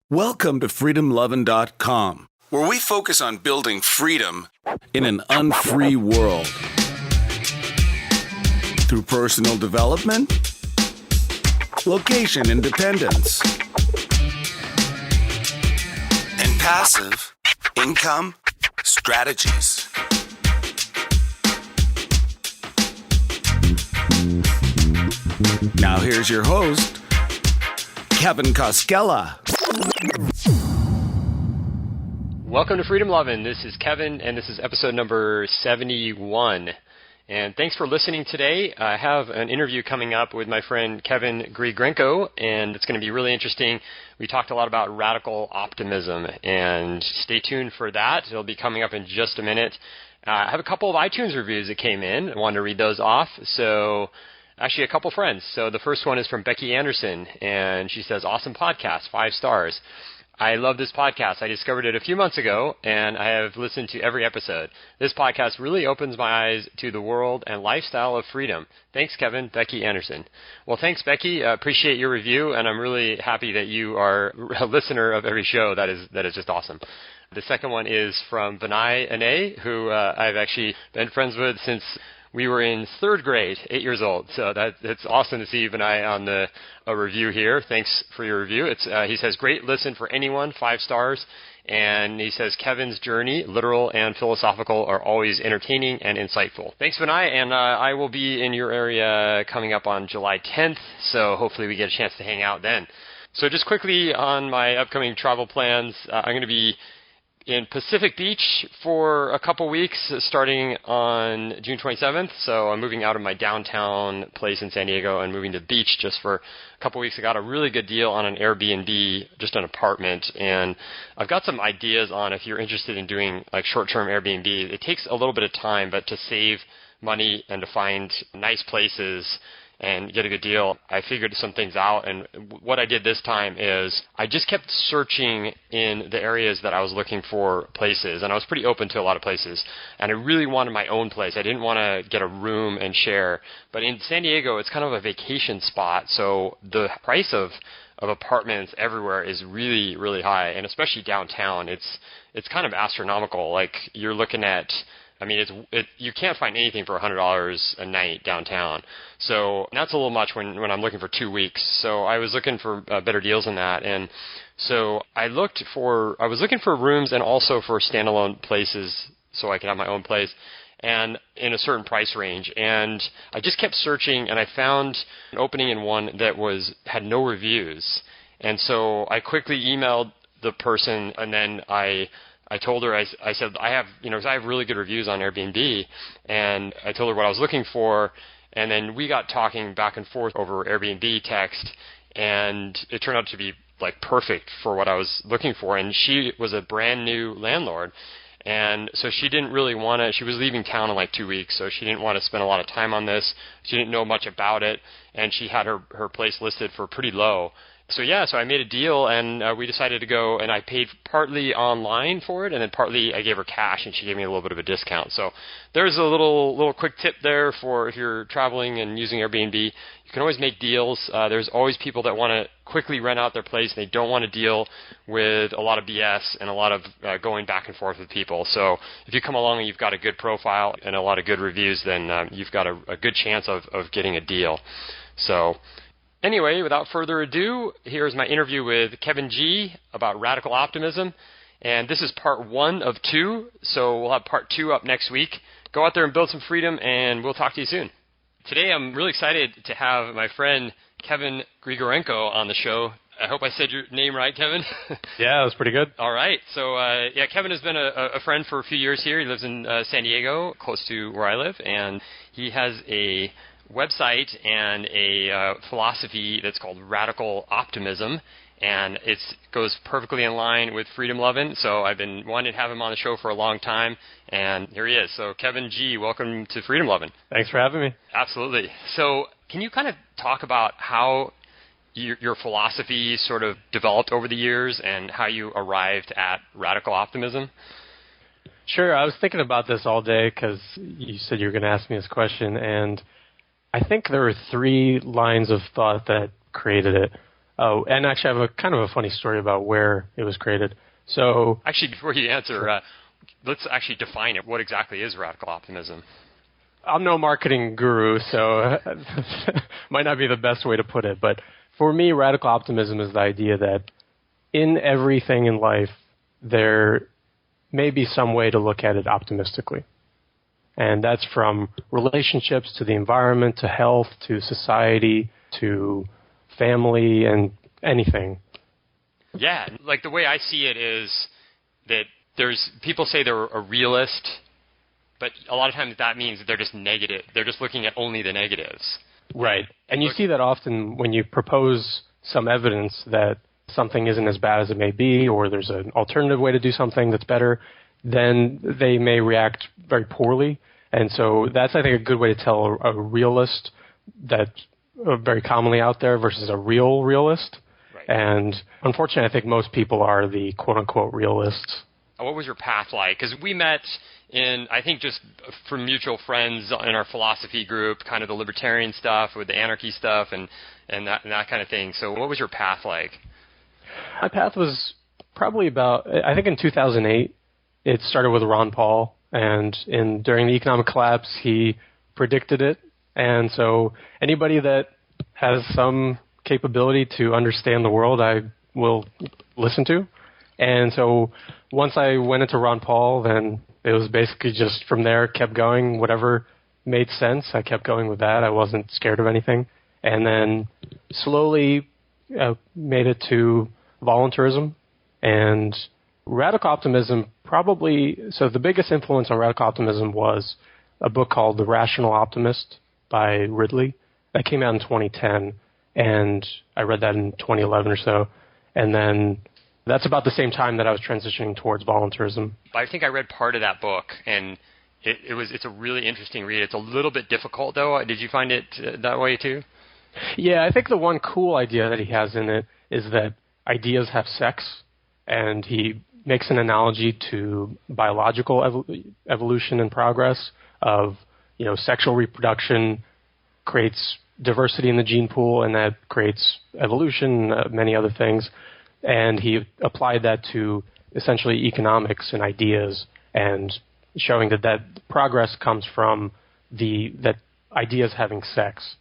Welcome to freedomlovin.com, where we focus on building freedom in an unfree world. Through personal development, location independence, and passive income strategies. Now here's your host, Kevin Koskela. Welcome to Freedom Lovin'. This is Kevin, and this is episode number 71. And thanks for listening today. I have an interview coming up with my friend Kevin Grigorenko, and it's going to be really interesting. We talked a lot about radical optimism, and stay tuned for that. It'll be coming up in just a minute. I have a couple of iTunes reviews that came in. I wanted to read those off. So actually, a couple friends. So the first one is from Becky Anderson, and she says, awesome podcast, 5 stars. I love this podcast. I discovered it a few months ago, and I have listened to every episode. This podcast really opens my eyes to the world and lifestyle of freedom. Thanks, Kevin. Becky Anderson. Well, thanks, Becky. Appreciate your review, and I'm really happy that you are a listener of every show. That is just awesome. The second one is from Vinay Ane, who I've actually been friends with since we were in 3rd grade, 8 years old. So it's awesome to see Vinay on a review here. Thanks for your review. He says, great listen for anyone, 5 stars. And he says, Kevin's journey, literal and philosophical, are always entertaining and insightful. Thanks, Vinay. And I will be in your area coming up on July 10th. So hopefully we get a chance to hang out then. So just quickly on my upcoming travel plans, I'm going to be in Pacific Beach for a couple weeks starting on June 27th. So I'm moving out of my downtown place in San Diego and moving to the beach just for a couple weeks. I got a really good deal on an Airbnb, just an apartment. And I've got some ideas on if you're interested in doing like short-term Airbnb. It takes a little bit of time, but to save money and to find nice places and get a good deal, I figured some things out. And what I did this time is I just kept searching in the areas that I was looking for places. And I was pretty open to a lot of places. And I really wanted my own place. I didn't want to get a room and share. But in San Diego, it's kind of a vacation spot. So the price of apartments everywhere is really, really high. And especially downtown, it's kind of astronomical. Like you're looking at, I mean, you can't find anything for $100 a night downtown. So that's a little much when I'm looking for 2 weeks. So I was looking for better deals than that. And so I was looking for rooms and also for standalone places so I could have my own place and in a certain price range. And I just kept searching, and I found an opening in one that had no reviews. And so I quickly emailed the person, and then I told her, I said, I have really good reviews on Airbnb, and I told her what I was looking for, and then we got talking back and forth over Airbnb text, and it turned out to be like perfect for what I was looking for. And she was a brand new landlord, and so she didn't really want to, she was leaving town in like 2 weeks, so she didn't want to spend a lot of time on this. She didn't know much about it, and she had her place listed for pretty low. So I made a deal, and we decided to go, and I paid partly online for it, and then partly I gave her cash, and she gave me a little bit of a discount. So there's a little quick tip there for if you're traveling and using Airbnb. You can always make deals. There's always people that want to quickly rent out their place, and they don't want to deal with a lot of BS and a lot of going back and forth with people. So if you come along and you've got a good profile and a lot of good reviews, then you've got a good chance of getting a deal. So anyway, without further ado, here's my interview with Kevin G. about radical optimism. And this is part 1 of 2, so we'll have part 2 up next week. Go out there and build some freedom, and we'll talk to you soon. Today I'm really excited to have my friend Kevin Grigorenko on the show. I hope I said your name right, Kevin. Yeah, that was pretty good. All right. So, Kevin has been a friend for a few years here. He lives in San Diego, close to where I live, and he has a website and a philosophy that's called Radical Optimism, and it goes perfectly in line with Freedom Lovin'. So I've been wanting to have him on the show for a long time, and here he is. So Kevin G., welcome to Freedom Lovin'. Thanks for having me. Absolutely. So can you kind of talk about how your philosophy sort of developed over the years and how you arrived at radical optimism? Sure. I was thinking about this all day because you said you were going to ask me this question, and I think there were 3 lines of thought that created it. Oh, and actually I have a kind of a funny story about where it was created. So actually, before you answer, let's actually define it. What exactly is radical optimism? I'm no marketing guru, so might not be the best way to put it. But for me, radical optimism is the idea that in everything in life, there may be some way to look at it optimistically. And that's from relationships to the environment, to health, to society, to family, and anything. Yeah, like the way I see it is that there's people say they're a realist, but a lot of times that means that they're just negative. They're just looking at only the negatives. Right. And you see that often when you propose some evidence that something isn't as bad as it may be, or there's an alternative way to do something that's better, then they may react very poorly. And so that's, I think, a good way to tell a realist that's very commonly out there versus a real realist. Right. And unfortunately, I think most people are the quote-unquote realists. What was your path like? Because we met I think just from mutual friends in our philosophy group, kind of the libertarian stuff with the anarchy stuff and that kind of thing. So what was your path like? My path was probably about, I think in 2008, it started with Ron Paul. And during the economic collapse, he predicted it. And so anybody that has some capability to understand the world, I will listen to. And so once I went into Ron Paul, then it was basically just from there, kept going. Whatever made sense, I kept going with that. I wasn't scared of anything. And then slowly made it to voluntarism and radical optimism. Probably, so the biggest influence on radical optimism was a book called The Rational Optimist by Ridley. That came out in 2010, and I read that in 2011 or so. And then that's about the same time that I was transitioning towards voluntarism. I think I read part of that book, and it's a really interesting read. It's a little bit difficult, though. Did you find it that way, too? Yeah, I think the one cool idea that he has in it is that ideas have sex, and he makes an analogy to biological evolution and progress of, sexual reproduction creates diversity in the gene pool, and that creates evolution, many other things. And he applied that to essentially economics and ideas, and showing that progress comes from that ideas having sex.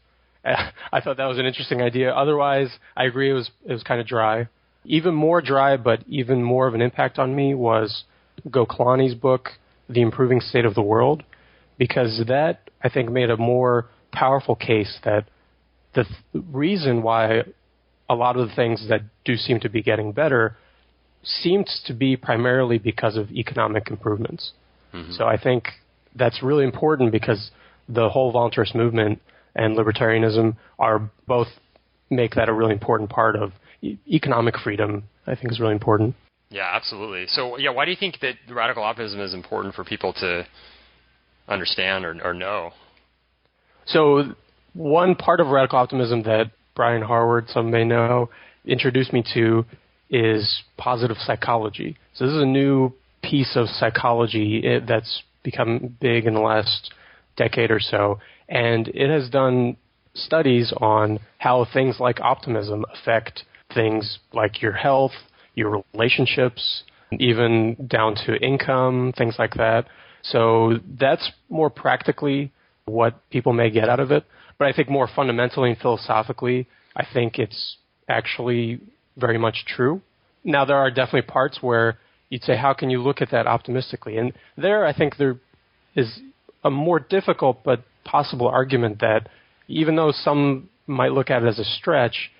I thought that was an interesting idea. Otherwise, I agree it was kind of dry. Even more dry, but even more of an impact on me was Goklani's book, The Improving State of the World, because that, I think, made a more powerful case that the reason why a lot of the things that do seem to be getting better seems to be primarily because of economic improvements. Mm-hmm. So I think that's really important because the whole voluntarist movement and libertarianism are both make that a really important part of economic freedom. I think is really important. Yeah, absolutely. So, why do you think that radical optimism is important for people to understand or know? So one part of radical optimism that Brian Harward, some may know, introduced me to is positive psychology. So this is a new piece of psychology that's become big in the last decade or so, and it has done studies on how things like optimism affect things like your health, your relationships, even down to income, things like that. So that's more practically what people may get out of it. But I think more fundamentally and philosophically, I think it's actually very much true. Now, there are definitely parts where you'd say, how can you look at that optimistically? And there, I think there is a more difficult but possible argument that even though some might look at it as a stretch,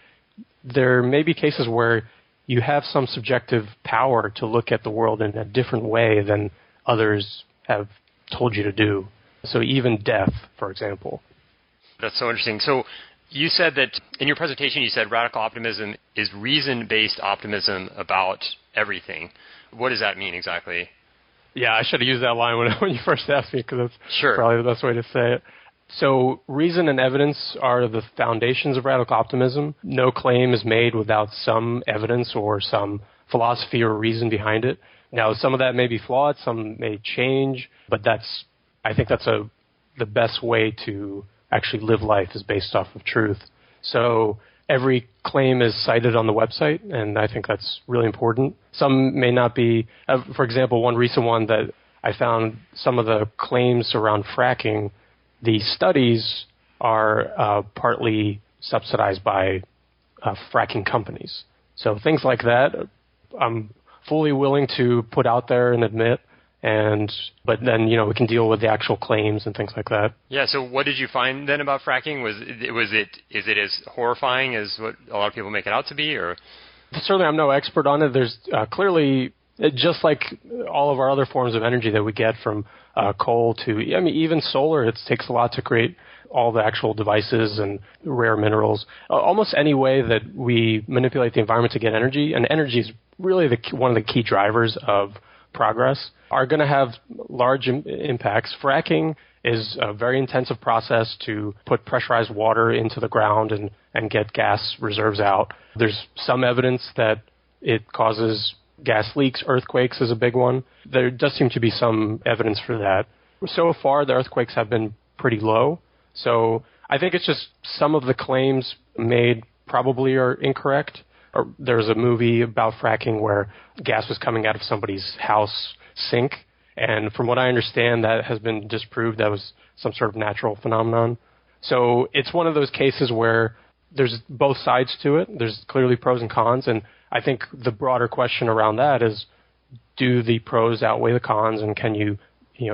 there may be cases where you have some subjective power to look at the world in a different way than others have told you to do. So even death, for example. That's so interesting. So you said that in your presentation, you said radical optimism is reason-based optimism about everything. What does that mean exactly? Yeah, I should have used that line when you first asked me, because that's Sure. Probably the best way to say it. So reason and evidence are the foundations of radical optimism. No claim is made without some evidence or some philosophy or reason behind it. Now, some of that may be flawed, some may change, but I think that's the best way to actually live life is based off of truth. So every claim is cited on the website, and I think that's really important. Some may not be. For example, one recent one that I found, some of the claims around fracking, the studies are partly subsidized by fracking companies. So things like that, I'm fully willing to put out there and admit. But then, we can deal with the actual claims and things like that. Yeah. So what did you find then about fracking? Is it as horrifying as what a lot of people make it out to be, or? Certainly, I'm no expert on it. There's clearly, just like all of our other forms of energy that we get from coal to, even solar, it takes a lot to create all the actual devices and rare minerals. Almost any way that we manipulate the environment to get energy, and energy is really one of the key drivers of progress, are going to have large impacts. Fracking is a very intensive process to put pressurized water into the ground and get gas reserves out. There's some evidence that it causes gas leaks. Earthquakes is a big one. There does seem to be some evidence for that. So far, the earthquakes have been pretty low. So I think it's just some of the claims made probably are incorrect. There's a movie about fracking where gas was coming out of somebody's house sink, and from what I understand, that has been disproved. That was some sort of natural phenomenon. So it's one of those cases where there's both sides to it. There's clearly pros and cons, and I think the broader question around that is, do the pros outweigh the cons, and can you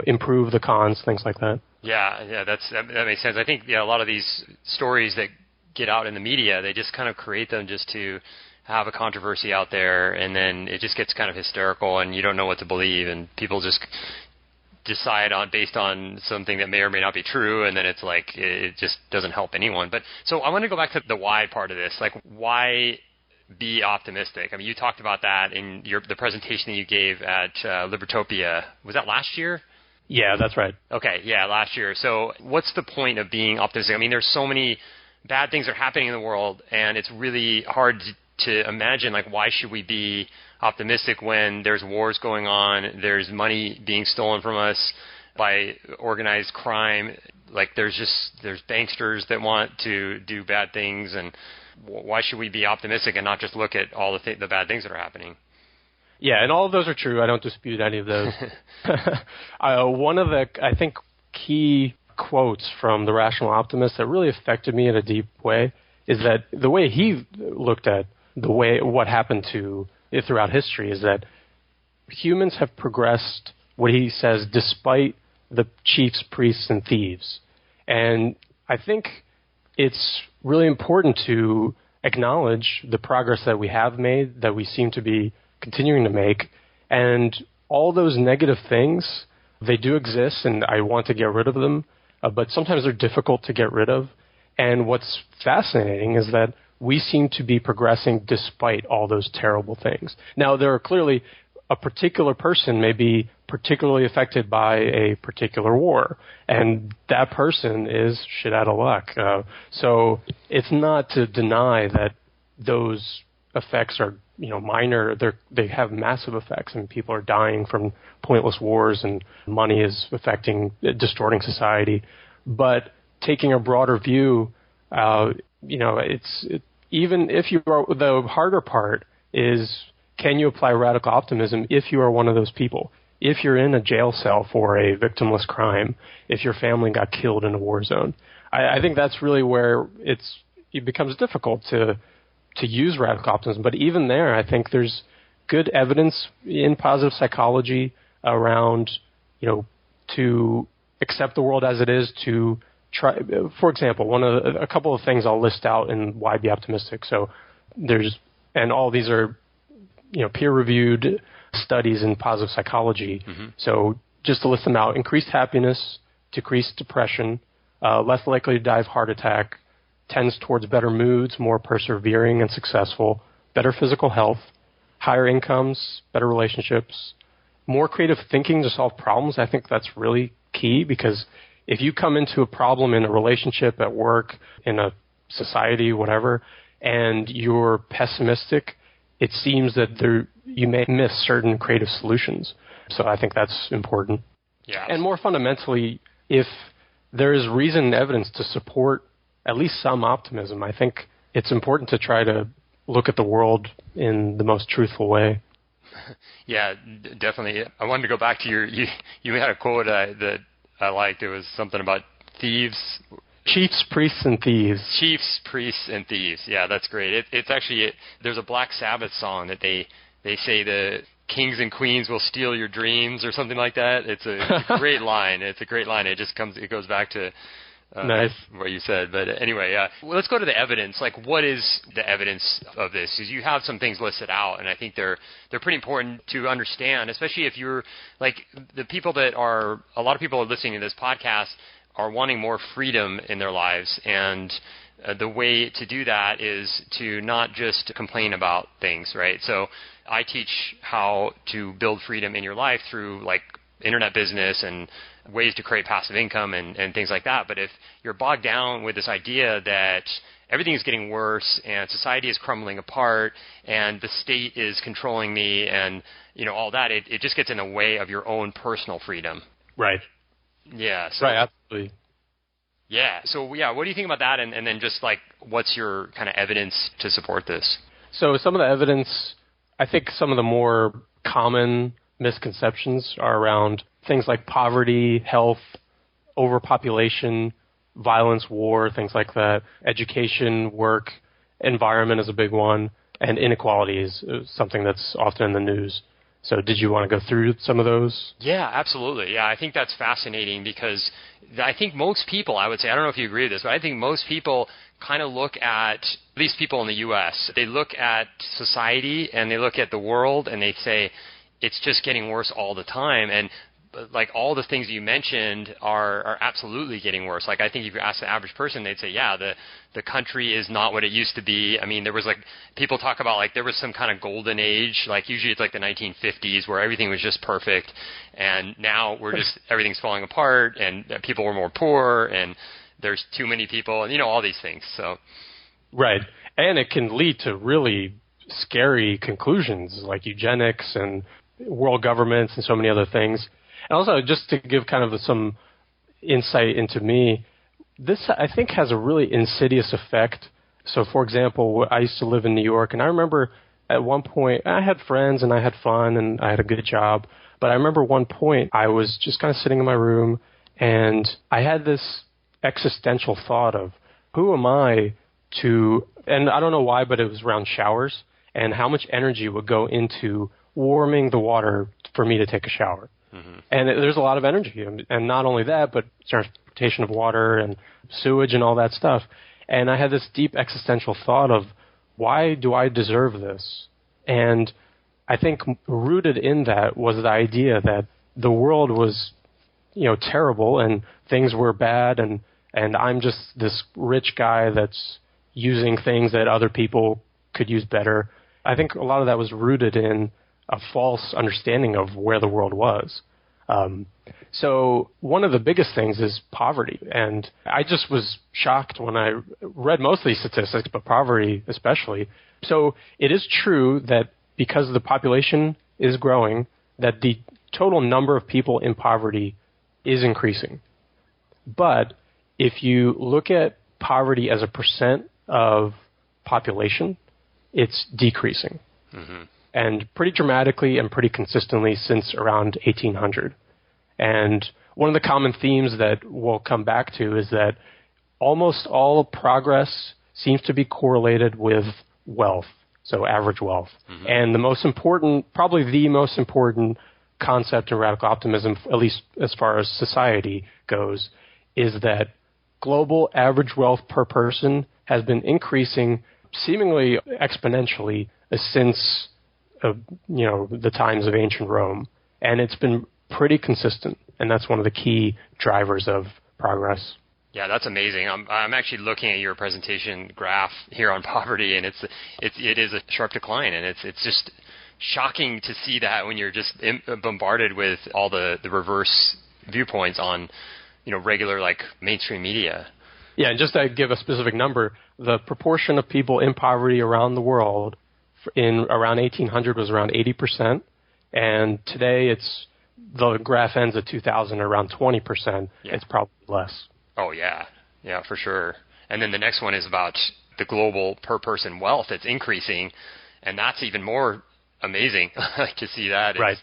improve the cons, things like that? Yeah, that makes sense. I think a lot of these stories that get out in the media, they just kind of create them just to have a controversy out there, and then it just gets kind of hysterical, and you don't know what to believe, and people just decide based on something that may or may not be true, and then it's like it just doesn't help anyone. But so I want to go back to the why part of this. Like, why be optimistic? I mean, you talked about that in the presentation that you gave at Libertopia. Was that last year? Yeah, that's right. Okay, yeah, last year. So what's the point of being optimistic? I mean, there's so many bad things are happening in the world, and it's really hard to imagine, like, why should we be optimistic when there's wars going on, there's money being stolen from us by organized crime, like there's banksters that want to do bad things, and why should we be optimistic and not just look at all the bad things that are happening? Yeah, and all of those are true. I don't dispute any of those. One of the, I think, key quotes from The Rational Optimist that really affected me in a deep way is that the way he looked at what happened throughout history is that humans have progressed, what he says, despite the chiefs, priests, and thieves. And I think it's really important to acknowledge the progress that we have made, that we seem to be continuing to make, and all those negative things, they do exist, and I want to get rid of them, but sometimes they're difficult to get rid of. And what's fascinating is that we seem to be progressing despite all those terrible things. Now, there are clearly a particular person may be particularly affected by a particular war, and that person is shit out of luck. So it's not to deny that those effects are minor. They have massive effects, and people are dying from pointless wars, and money is distorting society. But taking a broader view, even if you are, the harder part is, can you apply radical optimism if you are one of those people? If you're in a jail cell for a victimless crime, if your family got killed in a war zone, I think that's really where it becomes difficult to use radical optimism. But even there, I think there's good evidence in positive psychology around, to accept the world as it is, to try. For example, a couple of things I'll list out in why be optimistic. So and all these are, peer-reviewed studies in positive psychology. Mm-hmm. So just to list them out: increased happiness, decreased depression, less likely to die of heart attack, tends towards better moods, more persevering and successful, better physical health, higher incomes, better relationships, more creative thinking to solve problems. I think that's really key, because if you come into a problem in a relationship, at work, in a society, whatever, and you're pessimistic, it seems that you may miss certain creative solutions. So I think that's important. Yeah. And more fundamentally, if there is reason and evidence to support at least some optimism, I think it's important to try to look at the world in the most truthful way. Yeah, definitely. I wanted to go back to you had a quote that I liked. It was something about thieves. Chiefs, priests, and thieves. Chiefs, priests, and thieves. Yeah, that's great. It's actually, there's a Black Sabbath song that they say the kings and queens will steal your dreams or something like that. It's a great line. It's a great line. It goes back to nice. What you said. But anyway, well, let's go to the evidence. Like, what is the evidence of this? Because you have some things listed out, and I think they're pretty important to understand, especially if you're like the people that are, a lot of people are listening to this podcast are wanting more freedom in their lives, and the way to do that is to not just complain about things, right? So I teach how to build freedom in your life through like internet business and ways to create passive income and things like that. But if you're bogged down with this idea that everything is getting worse and society is crumbling apart and the state is controlling me and, you know, all that, it just gets in the way of your own personal freedom. Right. Yeah. So, right, absolutely. Yeah. So, yeah, what do you think about that? And then just like, what's your kind of evidence to support this? So some of the evidence, I think some of the more common misconceptions are around things like poverty, health, overpopulation, violence, war, things like that. Education, work, environment is a big one, and inequality is something that's often in the news. So did you want to go through some of those? Yeah, absolutely. Yeah, I think that's fascinating because I think most people, I would say, I don't know if you agree with this, but I think most people kind of look at least people in the U.S., they look at society and they look at the world and they say it's just getting worse all the time. And like all the things you mentioned are absolutely getting worse. Like I think if you ask the average person, they'd say, yeah, the country is not what it used to be. I mean, there was like, people talk about like there was some kind of golden age, like usually it's like the 1950s where everything was just perfect. And now everything's falling apart and people were more poor and there's too many people and, you know, all these things. So. Right. And it can lead to really scary conclusions like eugenics and world governments and so many other things. And also, just to give kind of some insight into me, this, I think, has a really insidious effect. So, for example, I used to live in New York, and I remember at one point, I had friends, and I had fun, and I had a good job. But I remember one point, I was just kind of sitting in my room, and I had this existential thought of, who am I to, and I don't know why, but it was around showers, and how much energy would go into warming the water for me to take a shower. Mm-hmm. And there's a lot of energy. And not only that, but transportation of water and sewage and all that stuff. And I had this deep existential thought of, why do I deserve this? And I think rooted in that was the idea that the world was, you know, terrible and things were bad and I'm just this rich guy that's using things that other people could use better. I think a lot of that was rooted in a false understanding of where the world was. So one of the biggest things is poverty. And I just was shocked when I read most of these statistics, but poverty especially. So it is true that because the population is growing, that the total number of people in poverty is increasing. But if you look at poverty as a percent of population, it's decreasing. Mm-hmm. And pretty dramatically and pretty consistently since around 1800. And one of the common themes that we'll come back to is that almost all progress seems to be correlated with wealth, so average wealth. Mm-hmm. And the most important, probably the most important concept in radical optimism, at least as far as society goes, is that global average wealth per person has been increasing seemingly exponentially since the times of ancient Rome. And it's been pretty consistent, and that's one of the key drivers of progress. Yeah, that's amazing. I'm actually looking at your presentation graph here on poverty, and it is a sharp decline, and it's just shocking to see that when you're just bombarded with all the reverse viewpoints on, regular like mainstream media. Yeah, and just to give a specific number, the proportion of people in poverty around the world in around 1800 was around 80%, and today the graph ends at 2000 around 20%. Yeah. It's probably less. Oh, yeah. Yeah, for sure. And then the next one is about the global per person wealth that's increasing, and that's even more amazing to see that. Right.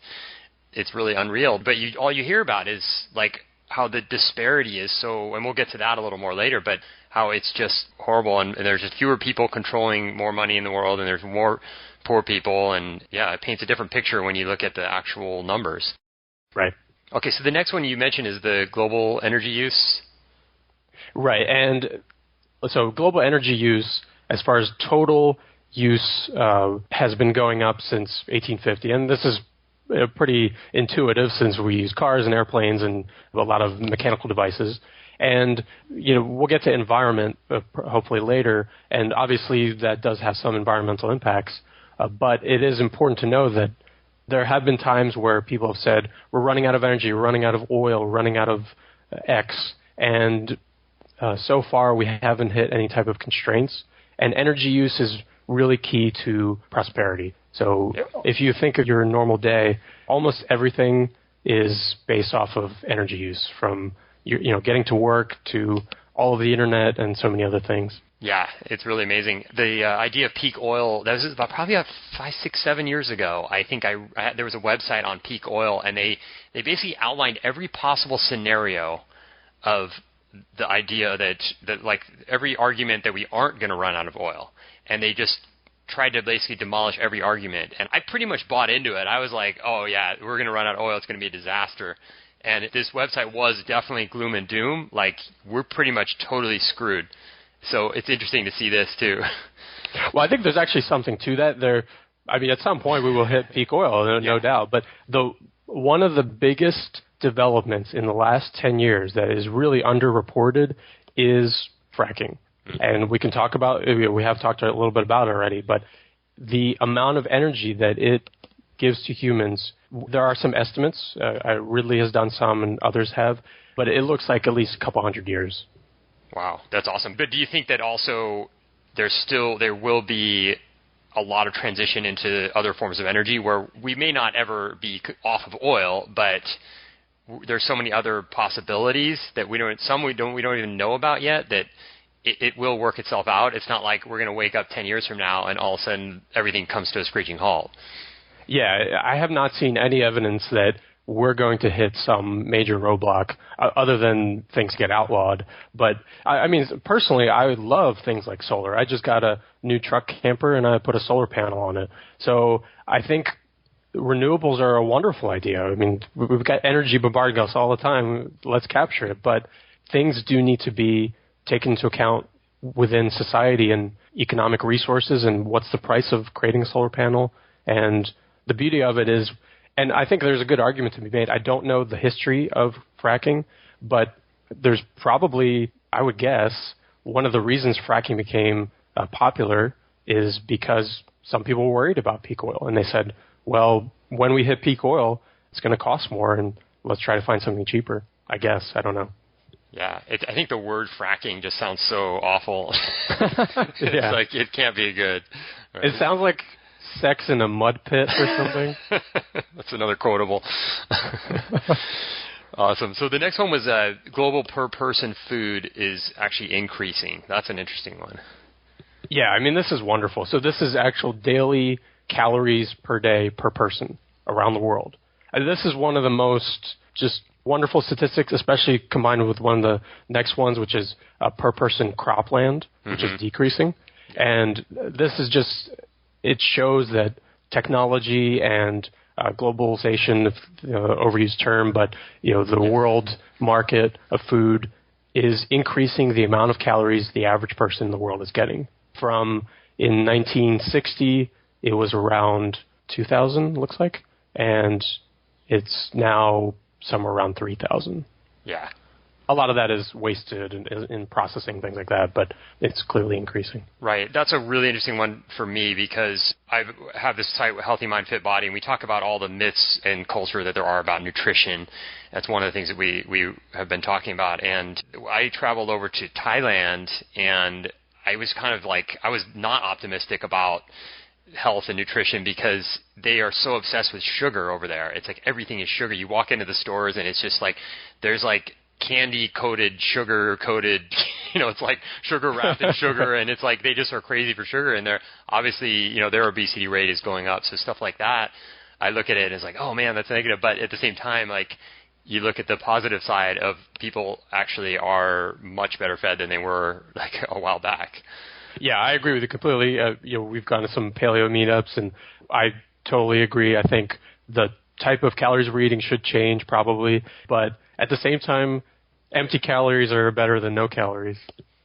It's really unreal. But all you hear about is like how the disparity is so, and we'll get to that a little more later, but how it's just horrible, and there's just fewer people controlling more money in the world, and there's more poor people, and yeah, it paints a different picture when you look at the actual numbers. Right. Okay, so the next one you mentioned is the global energy use. Right, and so global energy use, as far as total use, has been going up since 1850, and this is pretty intuitive since we use cars and airplanes and a lot of mechanical devices. And, we'll get to environment hopefully later, and obviously that does have some environmental impacts, but it is important to know that there have been times where people have said, we're running out of energy, we're running out of oil, we're running out of X, and so far we haven't hit any type of constraints, and energy use is really key to prosperity. So if you think of your normal day, almost everything is based off of energy use, from getting to work to all of the internet and so many other things. Yeah, it's really amazing. The idea of peak oil, that was probably 5, 6, 7 years ago. I think there was a website on peak oil, and they basically outlined every possible scenario of the idea that like every argument that we aren't going to run out of oil. And they just tried to basically demolish every argument. And I pretty much bought into it. I was like, oh, yeah, we're going to run out of oil. It's going to be a disaster. And this website was definitely gloom and doom. Like, we're pretty much totally screwed. So it's interesting to see this, too. Well, I think there's actually something to that. At some point we will hit peak oil, no doubt. But one of the biggest developments in the last 10 years that is really underreported is fracking. And we can talk about, we have talked a little bit about it already, but the amount of energy that it gives to humans, there are some estimates. Ridley has done some and others have, but it looks like at least a couple hundred years. Wow, that's awesome. But do you think that also there will be a lot of transition into other forms of energy where we may not ever be off of oil, but there's so many other possibilities that we don't even know about yet that it will work itself out? It's not like we're going to wake up 10 years from now and all of a sudden everything comes to a screeching halt. Yeah, I have not seen any evidence that we're going to hit some major roadblock other than things get outlawed. But, personally, I would love things like solar. I just got a new truck camper and I put a solar panel on it. So I think renewables are a wonderful idea. I mean, we've got energy bombarding us all the time. Let's capture it. But things do need to be taken into account within society and economic resources and what's the price of creating a solar panel. And the beauty of it is, and I think there's a good argument to be made, I don't know the history of fracking, but there's probably, I would guess, one of the reasons fracking became popular is because some people were worried about peak oil. And they said, well, when we hit peak oil, it's going to cost more, and let's try to find something cheaper. I guess. I don't know. Yeah, I think the word fracking just sounds so awful. It's yeah. like, it can't be good. Right? It sounds like sex in a mud pit or something. That's another quotable. Awesome. So the next one was global per person food is actually increasing. That's an interesting one. Yeah, this is wonderful. So this is actual daily calories per day per person around the world. And this is one of the most just wonderful statistics, especially combined with one of the next ones, which is per person cropland, which is decreasing. And this is just, it shows that technology and globalization, overused term, but the world market of food is increasing the amount of calories the average person in the world is getting. From in 1960, it was around 2,000, looks like, and it's now somewhere around 3,000. Yeah. A lot of that is wasted in processing, things like that, but it's clearly increasing. Right. That's a really interesting one for me because I have this site, Healthy Mind, Fit Body, and we talk about all the myths and culture that there are about nutrition. That's one of the things that we have been talking about. And I traveled over to Thailand, and I was kind of like, I was not optimistic about health and nutrition because they are so obsessed with sugar over there. It's like everything is sugar. You walk into the stores and it's just like there's like candy-coated, sugar-coated, it's like sugar wrapped in sugar, and it's like they just are crazy for sugar, and they're obviously, their obesity rate is going up. So stuff like that, I look at it as like, oh man, that's negative. But at the same time, like, you look at the positive side of people actually are much better fed than they were like a while back. Yeah, I agree with you completely. We've gone to some paleo meetups, and I totally agree. I think the type of calories we're eating should change probably, but at the same time, empty calories are better than no calories.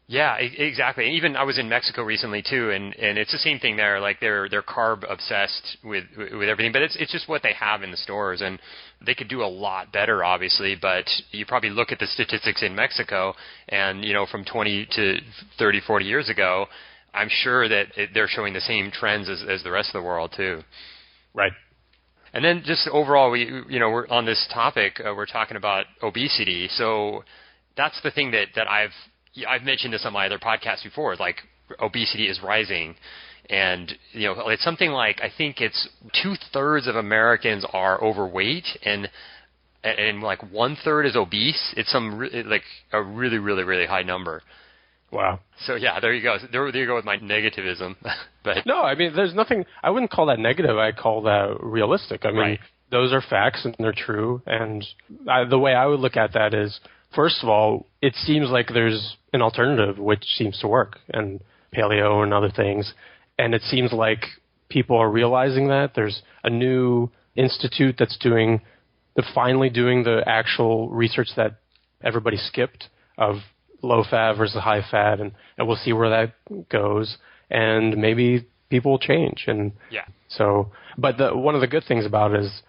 Yeah, exactly. And even I was in Mexico recently too, and it's the same thing there. Like they're carb obsessed with everything, but it's just what they have in the stores, and they could do a lot better, obviously. But you probably look at the statistics in Mexico, and from 20 to 30, 40 years ago, I'm sure that they're showing the same trends as the rest of the world too. Right. And then just overall, we're on this topic. We're talking about obesity, so that's the thing that I've mentioned this on my other podcasts before. Like obesity is rising, and it's something like I think it's 2/3 of Americans are overweight, and like 1/3 is obese. It's like a really, really, really high number. Wow. So yeah, there you go. There you go with my negativism. But no, I mean, there's nothing. I wouldn't call that negative. I call that realistic. I mean, right. Those are facts and they're true. And the way I would look at that is, first of all, it seems like there's an alternative which seems to work, and paleo and other things. And it seems like people are realizing that there's a new institute that's finally doing the actual research that everybody skipped of low fat versus high fat, and we'll see where that goes, and maybe people will change. And yeah. So, but one of the good things about it is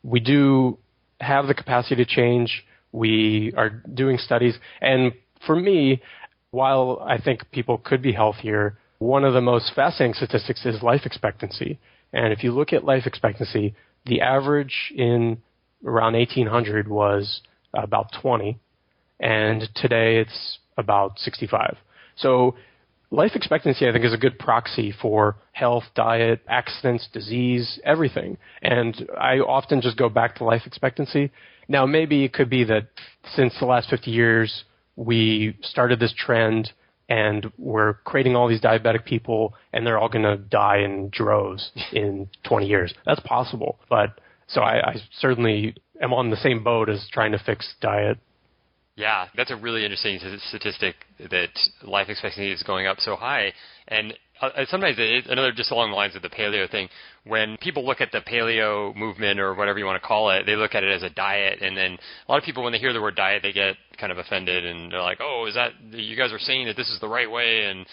we do have the capacity to change. We are doing studies, and for me, while I think people could be healthier, one of the most fascinating statistics is life expectancy. And if you look at life expectancy, the average in around 1800 was about 20, and today it's about 65. So life expectancy, I think, is a good proxy for health, diet, accidents, disease, everything. And I often just go back to life expectancy. Now, maybe it could be that since the last 50 years, we started this trend and we're creating all these diabetic people and they're all going to die in droves in 20 years. That's possible. But so I certainly am on the same boat as trying to fix diet. Yeah, that's a really interesting statistic that life expectancy is going up so high. And sometimes another, just along the lines of the paleo thing, when people look at the paleo movement or whatever you want to call it, they look at it as a diet. And then a lot of people, when they hear the word diet, they get kind of offended and they're like, oh, is that, you guys are saying that this is the right way, and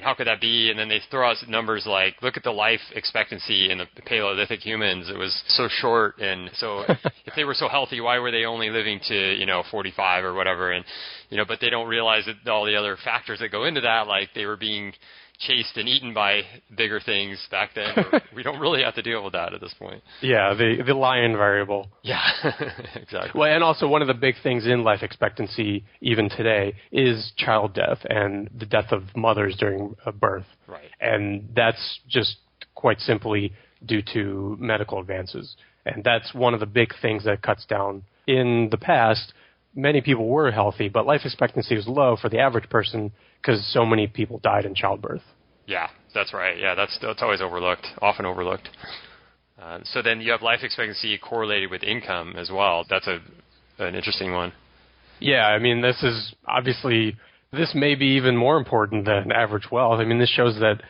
how could that be? And then they throw out numbers like, look at the life expectancy in the Paleolithic humans. It was so short. And so if they were so healthy, why were they only living to, 45 or whatever? And, but they don't realize that all the other factors that go into that, like they were being chased and eaten by bigger things back then. We don't really have to deal with that at this point. Yeah, the lion variable. Yeah, exactly. Well, and also one of the big things in life expectancy, even today, is child death and the death of mothers during birth. Right. And that's just quite simply due to medical advances. And that's one of the big things that cuts down. In the past, many people were healthy, but life expectancy was low for the average person because so many people died in childbirth. Yeah, that's right. Yeah, that's always overlooked, often overlooked. So then you have life expectancy correlated with income as well. That's an interesting one. Yeah, I mean, this may be even more important than average wealth. I mean, this shows that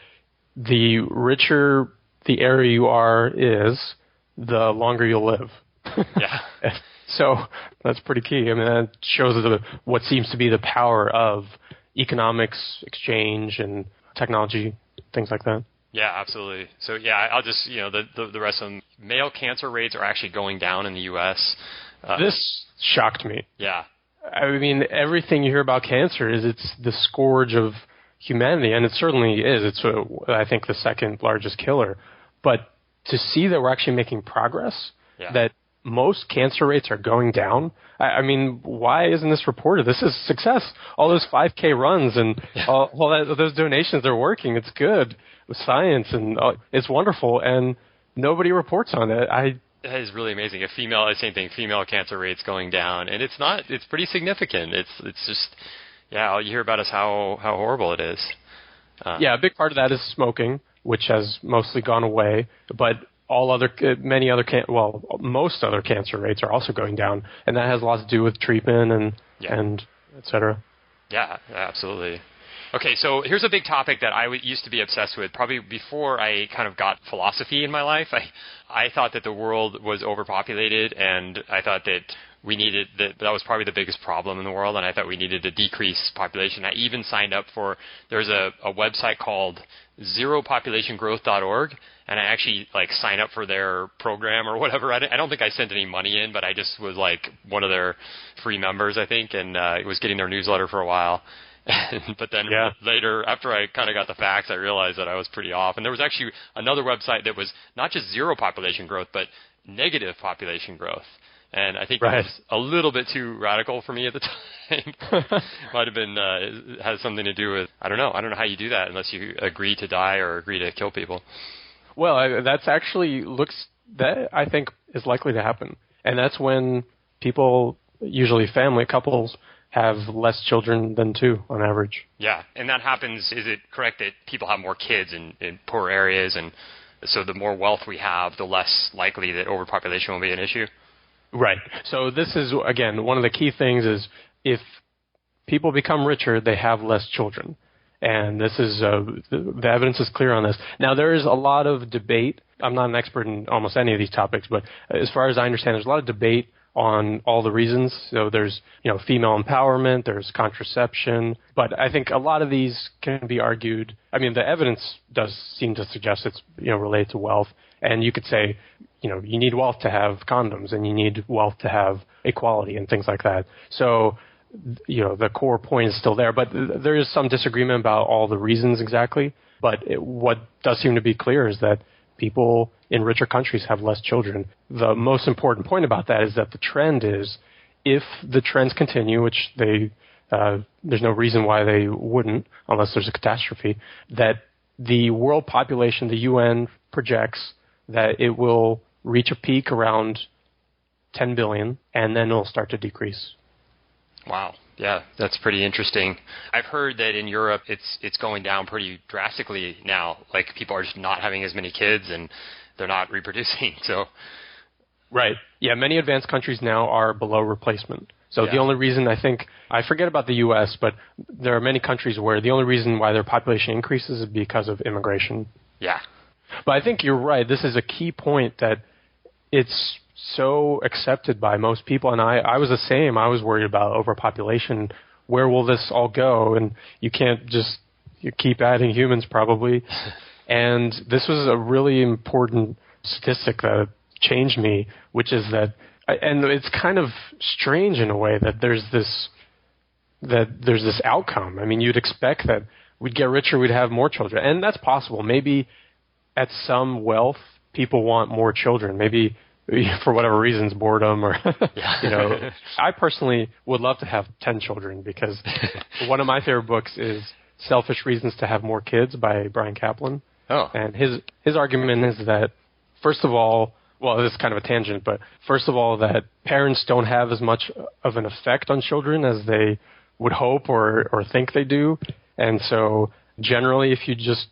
the richer the area you are is, the longer you'll live. Yeah. So that's pretty key. I mean, that shows what seems to be the power of economics, exchange, and technology, things like that. Yeah, absolutely. So yeah, I'll just, the rest of them. Male cancer rates are actually going down in the U.S. This shocked me. Yeah. I mean, everything you hear about cancer it's the scourge of humanity, and it certainly is. It's, I think, the second largest killer. But to see that we're actually making progress, that most cancer rates are going down. I mean, why isn't this reported? This is success. All those 5K runs and all those donations are working. It's good with science, and it's wonderful, and nobody reports on it. That is really amazing. Same thing, female cancer rates going down, and it's pretty significant. It's just, all you hear about is how horrible it is. A big part of that is smoking, which has mostly gone away, but most other cancer rates are also going down, and that has a lot to do with treatment and et cetera. Yeah, absolutely. Okay, so here's a big topic that I used to be obsessed with. Probably before I kind of got philosophy in my life, I thought that the world was overpopulated, and I thought that that was probably the biggest problem in the world, and I thought we needed to decrease population. I even signed up there's a website called zeropopulationgrowth.org, and I actually signed up for their program or whatever. I don't think I sent any money in, but I just was one of their free members, I think, and was getting their newsletter for a while. But then later, after I kind of got the facts, I realized that I was pretty off. And there was actually another website that was not just zero population growth, but negative population growth. And I think it was a little bit too radical for me at the time. Might have been has something to do with, I don't know how you do that unless you agree to die or agree to kill people. Well, that's actually that I think is likely to happen. And that's when people, usually family couples, have less children than two on average. Yeah, and that happens, is it correct that people have more kids in poor areas, and so the more wealth we have, the less likely that overpopulation will be an issue? Right. So this is, again, one of the key things is if people become richer, they have less children. And this is, the evidence is clear on this. Now, there is a lot of debate. I'm not an expert in almost any of these topics, but as far as I understand, there's a lot of debate on all the reasons. So there's, female empowerment, there's contraception, but I think a lot of these can be argued. I mean, the evidence does seem to suggest it's, related to wealth. And you could say, you need wealth to have condoms, and you need wealth to have equality and things like that. So, the core point is still there, but there is some disagreement about all the reasons exactly. But what does seem to be clear is that people in richer countries have less children. The most important point about that is that the trend is, if the trends continue, which there's no reason why they wouldn't unless there's a catastrophe, that the world population, the UN projects that it will reach a peak around 10 billion, and then it'll start to decrease. Wow. Yeah, that's pretty interesting. I've heard that in Europe it's going down pretty drastically now. People are just not having as many kids, and they're not reproducing. So, right. Yeah, many advanced countries now are below replacement. So the only reason I forget about the U.S., but there are many countries where the only reason why their population increases is because of immigration. Yeah. But I think you're right. This is a key point that it's so accepted by most people, and I was the same. I was worried about overpopulation. Where will this all go? And you can't just keep adding humans probably. And this was a really important statistic that changed me, which is that, and it's kind of strange in a way that there's this outcome. I mean, you'd expect that we'd get richer, we'd have more children, and that's possible. Maybe at some wealth, people want more children. Maybe for whatever reasons, boredom or, I personally would love to have 10 children because one of my favorite books is Selfish Reasons to Have More Kids by Brian Kaplan. Oh. And his argument is that, first of all, well, this is kind of a tangent, but first of all, that parents don't have as much of an effect on children as they would hope or think they do. And so generally, if you just,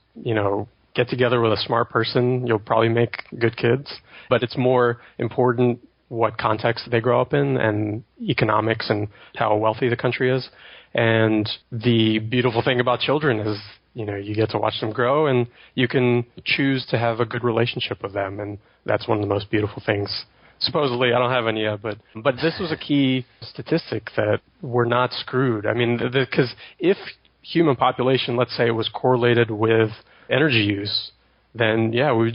get together with a smart person, you'll probably make good kids. But it's more important what context they grow up in and economics and how wealthy the country is. And the beautiful thing about children is, you get to watch them grow and you can choose to have a good relationship with them. And that's one of the most beautiful things. Supposedly, I don't have any yet, but this was a key statistic that we're not screwed. I mean, because if human population, let's say it was correlated with energy use, then we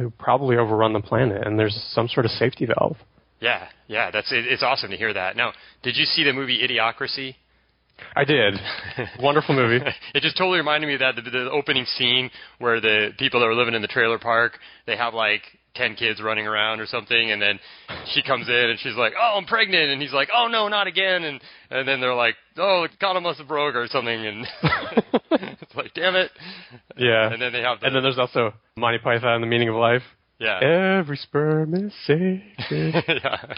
would probably overrun the planet, and there's some sort of safety valve. Yeah, it's awesome to hear that. Now, did you see the movie Idiocracy? I did. Wonderful movie. It just totally reminded me of that, the opening scene where the people that were living in the trailer park, they have 10 kids running around or something, and then she comes in and she's like, "Oh, I'm pregnant," and he's like, "Oh no, not again," and then they're like, "Oh, the condom must have broke" or something, and it's like, damn it. Yeah. And then they have and then there's also Monty Python and the Meaning of Life. Yeah. Every sperm is sacred. Yeah.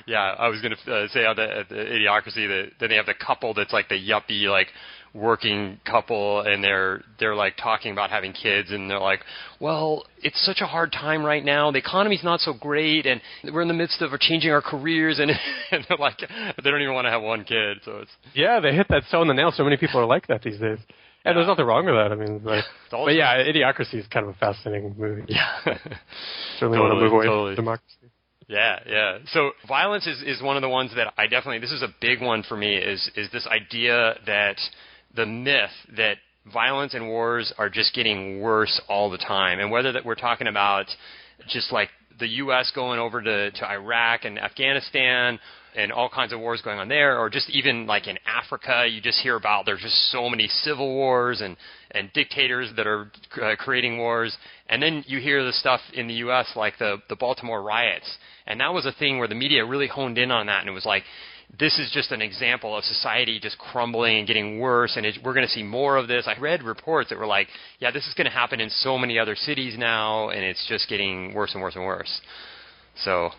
Yeah, I was going to say on the Idiocracy that then they have the couple that's like the yuppie, like, working couple, and they're like talking about having kids, and they're like, well, it's such a hard time right now, the economy's not so great, and we're in the midst of changing our careers, and, and they're like, they don't even want to have one kid. So it's they hit that so in the nail. So many people are like that these days, and there's nothing wrong with that. I mean, like, but yeah, Idiocracy is kind of a fascinating movie. Yeah. Certainly want to move away from democracy. Yeah. So violence is one of the ones that I definitely, this is a big one for me, is this idea that the myth that violence and wars are just getting worse all the time. And whether that we're talking about just like the U.S. going over to Iraq and Afghanistan and all kinds of wars going on there, or just even like in Africa, you just hear about there's just so many civil wars and dictators that are creating wars. And then you hear the stuff in the U.S. like the Baltimore riots. And that was a thing where the media really honed in on that, and it was like, this is just an example of society just crumbling and getting worse, and we're going to see more of this. I read reports that were like, yeah, this is going to happen in so many other cities now, and it's just getting worse and worse and worse. So,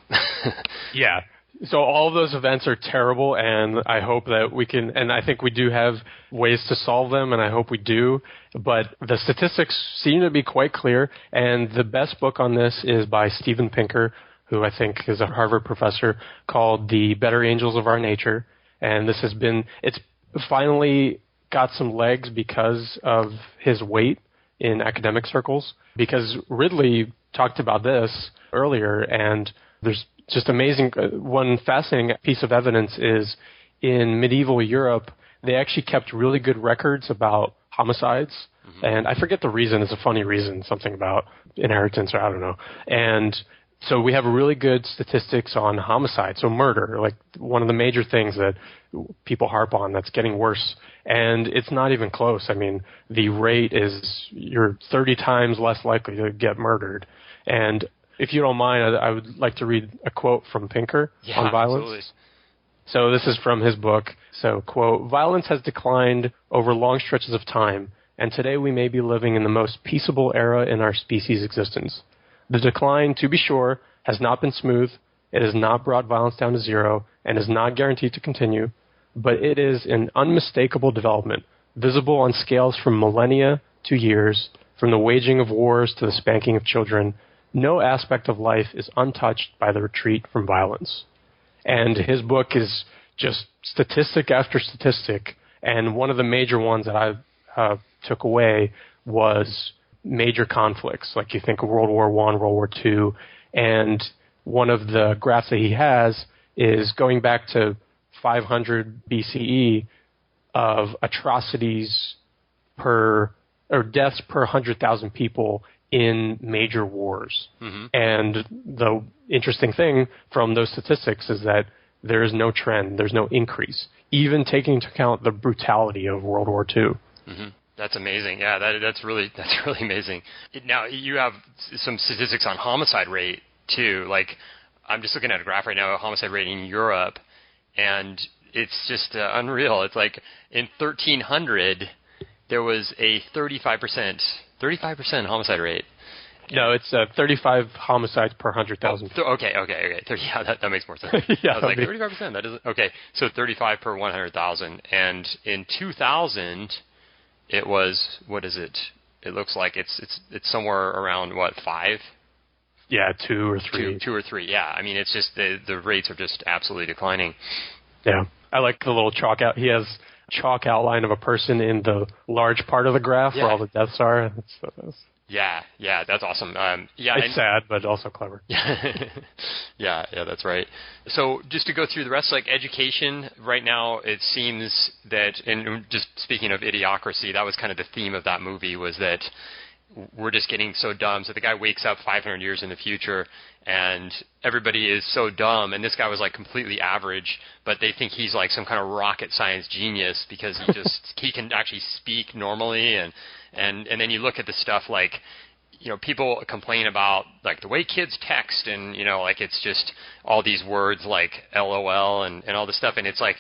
yeah. So all of those events are terrible, and I hope that we can, and I think we do have ways to solve them, and I hope we do, but the statistics seem to be quite clear, and the best book on this is by Steven Pinker, who I think is a Harvard professor, called The Better Angels of Our Nature. And it's finally got some legs because of his weight in academic circles. Because Ridley talked about this earlier, and there's just amazing, one fascinating piece of evidence is in medieval Europe, they actually kept really good records about homicides. Mm-hmm. And I forget the reason, it's a funny reason, something about inheritance or I don't know. And so we have really good statistics on homicide, so murder, like one of the major things that people harp on that's getting worse. And it's not even close. I mean, the rate is you're 30 times less likely to get murdered. And if you don't mind, I would like to read a quote from Pinker on violence. Absolutely. So this is from his book. So, quote, "Violence has declined over long stretches of time, and today we may be living in the most peaceable era in our species' existence. The decline, to be sure, has not been smooth, it has not brought violence down to zero, and is not guaranteed to continue, but it is an unmistakable development, visible on scales from millennia to years, from the waging of wars to the spanking of children. No aspect of life is untouched by the retreat from violence." And his book is just statistic after statistic, and one of the major ones that I took away was major conflicts, like you think of World War I, World War II, and one of the graphs that he has is going back to 500 BCE of atrocities or deaths per 100,000 people in major wars. Mm-hmm. And the interesting thing from those statistics is that there is no trend, there's no increase, even taking into account the brutality of World War II. Mm-hmm. That's amazing. Yeah, that's really amazing. Now, you have some statistics on homicide rate, too. Like, I'm just looking at a graph right now, a homicide rate in Europe, and it's just unreal. It's like in 1300, there was a 35% homicide rate. No, it's 35 homicides per 100,000. Okay. Yeah, that makes more sense. Yeah, I was like, 35%? That isn't... Okay, so 35 per 100,000. And in 2000... it was, what is it? It looks like it's somewhere around, 5? Yeah, 2 or 3. 2 or 3, yeah. I mean, it's just, the rates are just absolutely declining. Yeah. I like the little chalk out. He has chalk outline of a person in the large part of the graph where all the deaths are. Yeah, that's awesome. It's sad, but also clever. Yeah, that's right. So just to go through the rest, like education, right now it seems that, and just speaking of Idiocracy, that was kind of the theme of that movie, was that we're just getting so dumb. So the guy wakes up 500 years in the future, and everybody is so dumb, and this guy was like completely average, but they think he's like some kind of rocket science genius because he can actually speak normally, and then you look at the stuff like, people complain about like the way kids text, and like it's just all these words like LOL and all this stuff, and it's like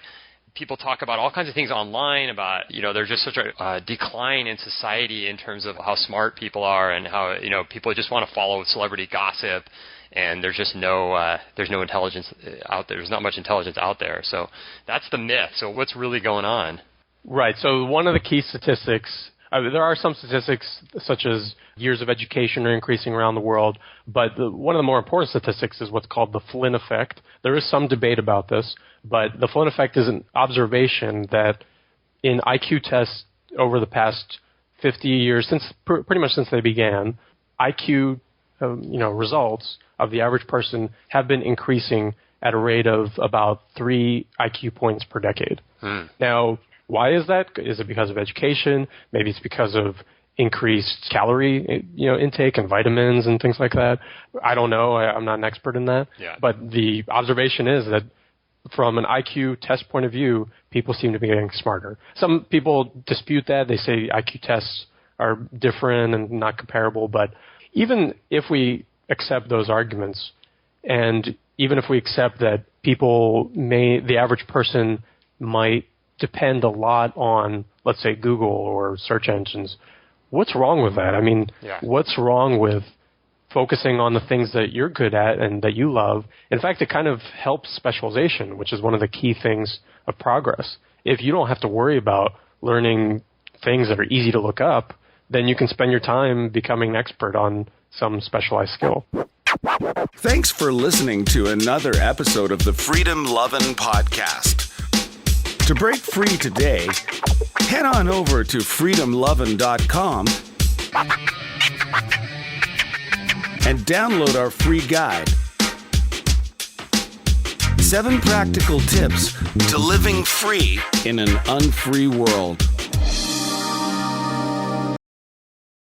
people talk about all kinds of things online about, there's just such a decline in society in terms of how smart people are and how, people just want to follow celebrity gossip, and there's just there's no intelligence out there. There's not much intelligence out there. So that's the myth. So what's really going on? Right. So one of the key statistics, there are some statistics such as years of education are increasing around the world, but one of the more important statistics is what's called the Flynn effect. There is some debate about this, but the Flynn effect is an observation that in IQ tests over the past 50 years, pretty much since they began, IQ results of the average person have been increasing at a rate of about 3 IQ points per decade. Now, why is that? Is it because of education? Maybe it's because of increased calorie intake and vitamins and things like that. I don't know. I'm not an expert in that. Yeah. But the observation is that from an IQ test point of view, people seem to be getting smarter. Some people dispute that. They say IQ tests are different and not comparable. But even if we accept those arguments, and even if we accept that the average person might depend a lot on, let's say, Google or search engines, what's wrong with that? I mean, What's wrong with focusing on the things that you're good at and that you love? In fact, it kind of helps specialization, which is one of the key things of progress. If you don't have to worry about learning things that are easy to look up, then you can spend your time becoming an expert on some specialized skill. Thanks for listening to another episode of the Freedom Lovin' Podcast. To break free today, head on over to freedomlovin.com and download our free guide. 7 practical tips to living free in an unfree world.